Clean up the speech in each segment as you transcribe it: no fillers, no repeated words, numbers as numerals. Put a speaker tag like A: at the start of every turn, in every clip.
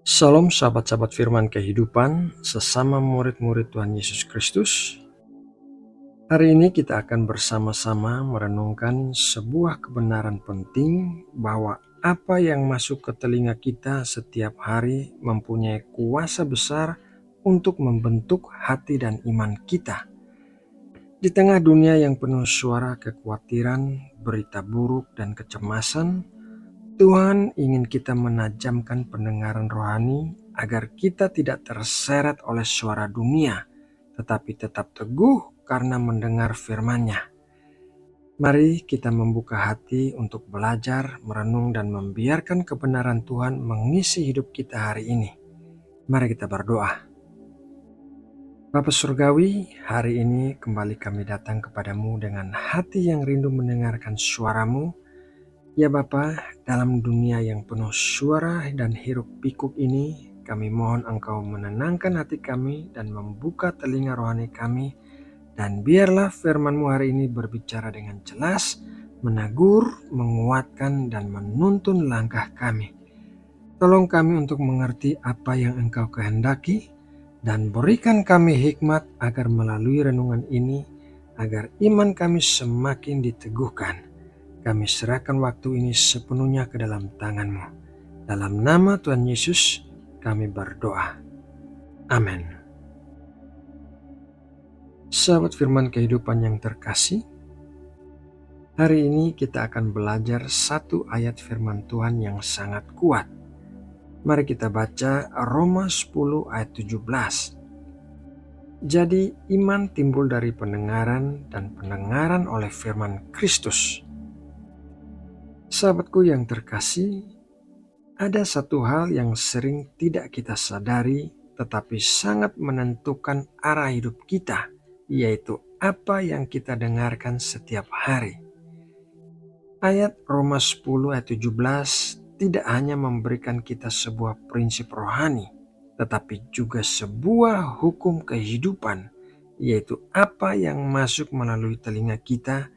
A: Salam sahabat-sahabat firman kehidupan, sesama murid-murid Tuhan Yesus Kristus. Hari ini kita akan bersama-sama merenungkan sebuah kebenaran penting bahwa apa yang masuk ke telinga kita setiap hari mempunyai kuasa besar untuk membentuk hati dan iman kita. Di tengah dunia yang penuh suara kekhawatiran, berita buruk, dan kecemasan, Tuhan ingin kita menajamkan pendengaran rohani agar kita tidak terseret oleh suara dunia, tetapi tetap teguh karena mendengar firman-Nya. Mari kita membuka hati untuk belajar, merenung, dan membiarkan kebenaran Tuhan mengisi hidup kita hari ini. Mari kita berdoa. Bapa Surgawi, hari ini kembali kami datang kepadamu dengan hati yang rindu mendengarkan suara-Mu. Ya Bapa, dalam dunia yang penuh suara dan hiruk pikuk ini, kami mohon Engkau menenangkan hati kami dan membuka telinga rohani kami, dan biarlah firman-Mu hari ini berbicara dengan jelas, menegur, menguatkan, dan menuntun langkah kami. Tolong kami untuk mengerti apa yang Engkau kehendaki, dan berikan kami hikmat agar melalui renungan ini, agar iman kami semakin diteguhkan. Kami serahkan waktu ini sepenuhnya ke dalam tangan-Mu. Dalam nama Tuhan Yesus kami berdoa. Amin. Sahabat firman kehidupan yang terkasih, hari ini kita akan belajar satu ayat firman Tuhan yang sangat kuat. Mari kita baca Roma 10 ayat 17. Jadi iman timbul dari pendengaran dan pendengaran oleh firman Kristus. Sahabatku yang terkasih, ada satu hal yang sering tidak kita sadari tetapi sangat menentukan arah hidup kita, yaitu apa yang kita dengarkan setiap hari. Ayat Roma 10 ayat 17 tidak hanya memberikan kita sebuah prinsip rohani, tetapi juga sebuah hukum kehidupan, yaitu apa yang masuk melalui telinga kita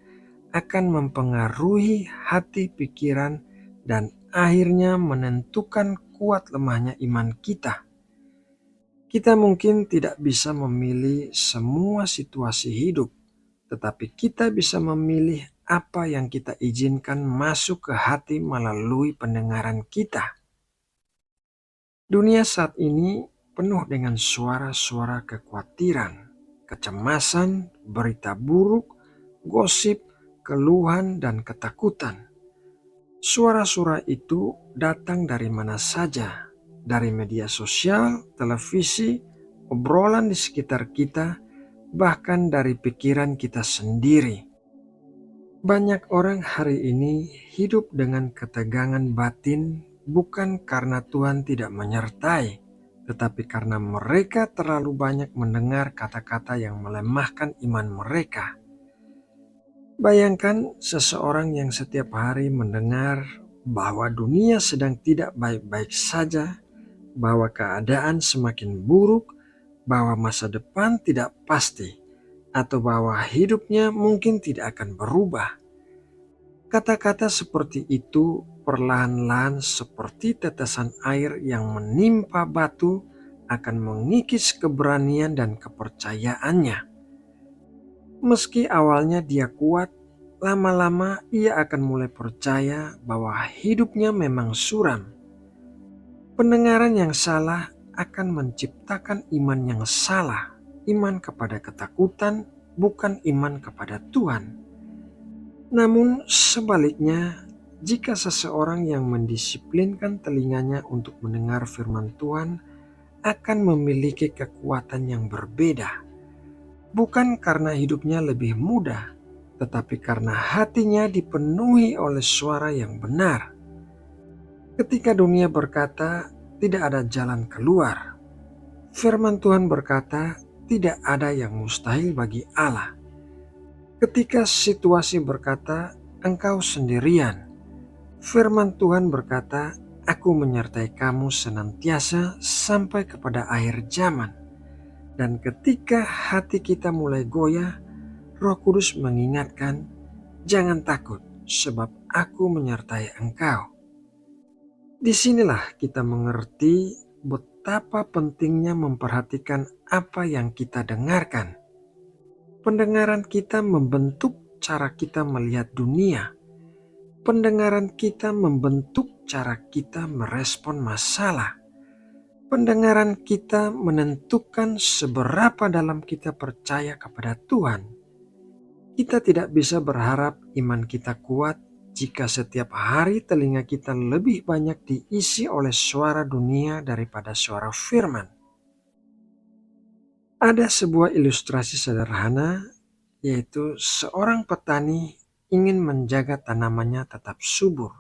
A: akan mempengaruhi hati, pikiran, dan akhirnya menentukan kuat lemahnya iman kita. Kita mungkin tidak bisa memilih semua situasi hidup, tetapi kita bisa memilih apa yang kita izinkan masuk ke hati melalui pendengaran kita. Dunia saat ini penuh dengan suara-suara kekhawatiran, kecemasan, berita buruk, gosip, keluhan, dan ketakutan. Suara-suara itu datang dari mana saja, dari media sosial, televisi, obrolan di sekitar kita, bahkan dari pikiran kita sendiri. Banyak orang hari ini hidup dengan ketegangan batin bukan karena Tuhan tidak menyertai, tetapi karena mereka terlalu banyak mendengar kata-kata yang melemahkan iman mereka. Bayangkan seseorang yang setiap hari mendengar bahwa dunia sedang tidak baik-baik saja, bahwa keadaan semakin buruk, bahwa masa depan tidak pasti, atau bahwa hidupnya mungkin tidak akan berubah. Kata-kata seperti itu perlahan-lahan seperti tetesan air yang menimpa batu akan mengikis keberanian dan kepercayaannya. Meski awalnya dia kuat, lama-lama ia akan mulai percaya bahwa hidupnya memang suram. Pendengaran yang salah akan menciptakan iman yang salah, iman kepada ketakutan, bukan iman kepada Tuhan. Namun sebaliknya, jika seseorang yang mendisiplinkan telinganya untuk mendengar firman Tuhan akan memiliki kekuatan yang berbeda. Bukan karena hidupnya lebih mudah, tetapi karena hatinya dipenuhi oleh suara yang benar. Ketika dunia berkata tidak ada jalan keluar, firman Tuhan berkata tidak ada yang mustahil bagi Allah. Ketika situasi berkata engkau sendirian, firman Tuhan berkata aku menyertai kamu senantiasa sampai kepada akhir zaman. Dan ketika hati kita mulai goyah, Roh Kudus mengingatkan, jangan takut sebab aku menyertai engkau. Disinilah kita mengerti betapa pentingnya memperhatikan apa yang kita dengarkan. Pendengaran kita membentuk cara kita melihat dunia. Pendengaran kita membentuk cara kita merespon masalah. Pendengaran kita menentukan seberapa dalam kita percaya kepada Tuhan. Kita tidak bisa berharap iman kita kuat jika setiap hari telinga kita lebih banyak diisi oleh suara dunia daripada suara firman. Ada sebuah ilustrasi sederhana, yaitu seorang petani ingin menjaga tanamannya tetap subur.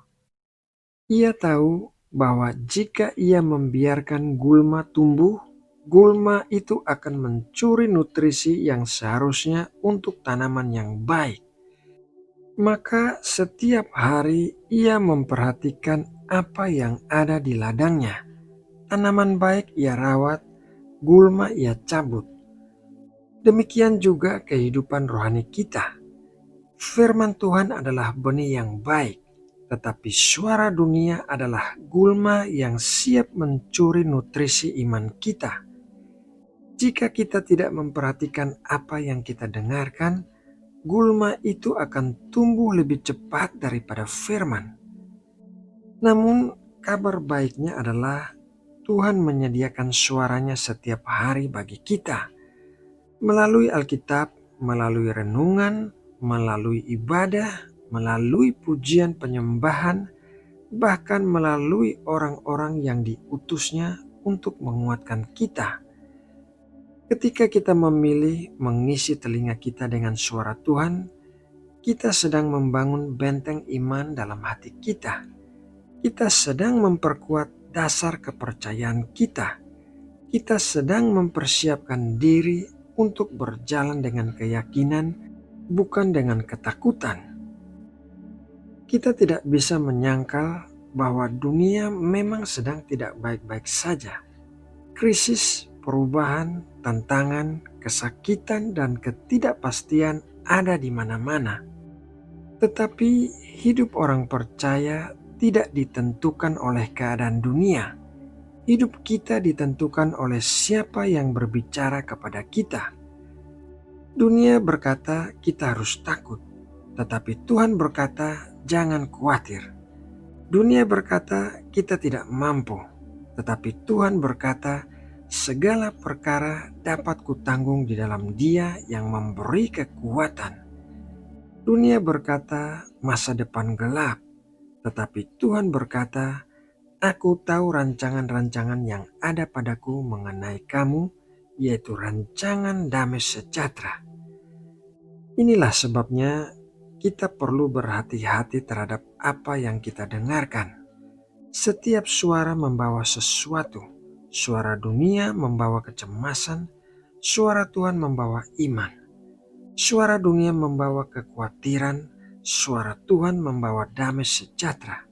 A: Ia tahu bahwa jika ia membiarkan gulma tumbuh, gulma itu akan mencuri nutrisi yang seharusnya untuk tanaman yang baik. Maka setiap hari ia memperhatikan apa yang ada di ladangnya. Tanaman baik ia rawat, gulma ia cabut. Demikian juga kehidupan rohani kita. Firman Tuhan adalah benih yang baik, tetapi suara dunia adalah gulma yang siap mencuri nutrisi iman kita. Jika kita tidak memperhatikan apa yang kita dengarkan, gulma itu akan tumbuh lebih cepat daripada firman. Namun kabar baiknya adalah Tuhan menyediakan suaranya setiap hari bagi kita. Melalui Alkitab, melalui renungan, melalui ibadah, melalui pujian penyembahan, bahkan melalui orang-orang yang diutusnya untuk menguatkan kita. Ketika kita memilih mengisi telinga kita dengan suara Tuhan, kita sedang membangun benteng iman dalam hati kita. Kita sedang memperkuat dasar kepercayaan kita. Kita sedang mempersiapkan diri untuk berjalan dengan keyakinan, bukan dengan ketakutan. Kita tidak bisa menyangkal bahwa dunia memang sedang tidak baik-baik saja. Krisis, perubahan, tantangan, kesakitan, dan ketidakpastian ada di mana-mana. Tetapi hidup orang percaya tidak ditentukan oleh keadaan dunia. Hidup kita ditentukan oleh siapa yang berbicara kepada kita. Dunia berkata kita harus takut, tetapi Tuhan berkata jangan khawatir. Dunia berkata kita tidak mampu, tetapi Tuhan berkata segala perkara dapat kutanggung di dalam Dia yang memberi kekuatan. Dunia berkata masa depan gelap, tetapi Tuhan berkata, Aku tahu rancangan-rancangan yang ada padaku mengenai kamu, yaitu rancangan damai sejahtera. Inilah sebabnya kita perlu berhati-hati terhadap apa yang kita dengarkan. Setiap suara membawa sesuatu. Suara dunia membawa kecemasan, suara Tuhan membawa iman. Suara dunia membawa kekhawatiran, suara Tuhan membawa damai sejahtera.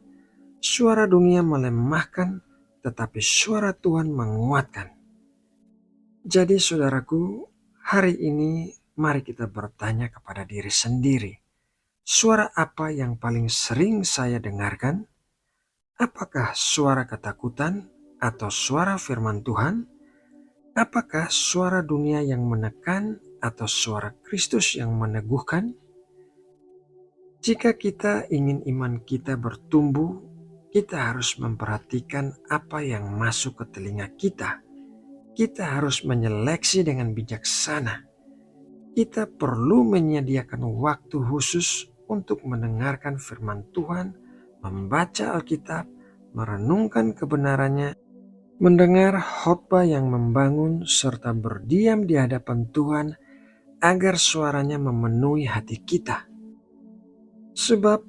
A: Suara dunia melemahkan, tetapi suara Tuhan menguatkan. Jadi saudaraku, hari ini mari kita bertanya kepada diri sendiri. Suara apa yang paling sering saya dengarkan? Apakah suara ketakutan atau suara firman Tuhan? Apakah suara dunia yang menekan atau suara Kristus yang meneguhkan? Jika kita ingin iman kita bertumbuh, kita harus memperhatikan apa yang masuk ke telinga kita. Kita harus menyeleksi dengan bijaksana. Kita perlu menyediakan waktu khusus untuk mendengarkan firman Tuhan, membaca Alkitab, merenungkan kebenarannya, mendengar khotbah yang membangun, serta berdiam di hadapan Tuhan agar suaranya memenuhi hati kita. Sebab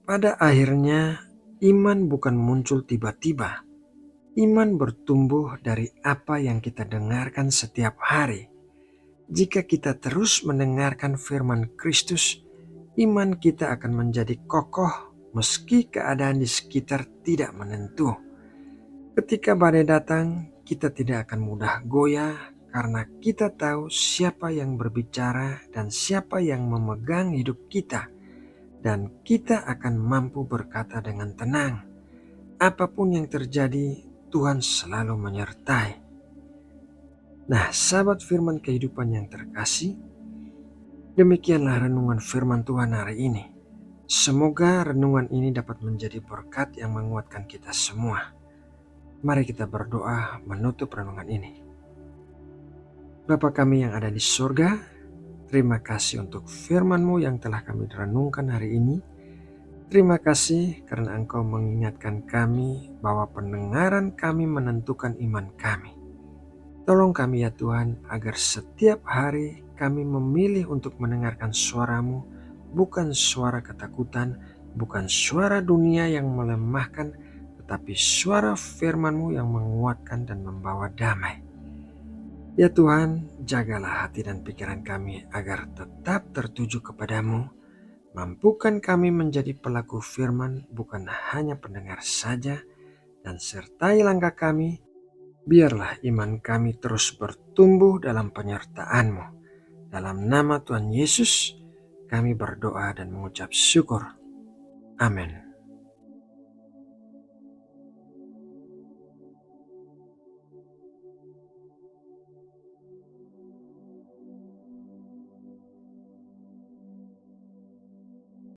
A: pada akhirnya iman bukan muncul tiba-tiba. Iman bertumbuh dari apa yang kita dengarkan setiap hari. Jika kita terus mendengarkan firman Kristus, iman kita akan menjadi kokoh meski keadaan di sekitar tidak menentu. Ketika badai datang, kita tidak akan mudah goyah karena kita tahu siapa yang berbicara dan siapa yang memegang hidup kita. Dan kita akan mampu berkata dengan tenang, apapun yang terjadi, Tuhan selalu menyertai. Nah, sahabat firman kehidupan yang terkasih, demikianlah renungan firman Tuhan hari ini. Semoga renungan ini dapat menjadi berkat yang menguatkan kita semua. Mari kita berdoa menutup renungan ini. Bapa kami yang ada di surga, terima kasih untuk firman-Mu yang telah kami renungkan hari ini. Terima kasih karena Engkau mengingatkan kami bahwa pendengaran kami menentukan iman kami. Tolong kami ya Tuhan, agar setiap hari kami memilih untuk mendengarkan suara-Mu, bukan suara ketakutan, bukan suara dunia yang melemahkan, tetapi suara firman-Mu yang menguatkan dan membawa damai. Ya Tuhan, jagalah hati dan pikiran kami agar tetap tertuju kepadamu. Mampukan kami menjadi pelaku firman, bukan hanya pendengar saja, dan sertai langkah kami. Biarlah iman kami terus bertumbuh dalam penyertaan-Mu. Dalam nama Tuhan Yesus, kami berdoa dan mengucap syukur. Amin.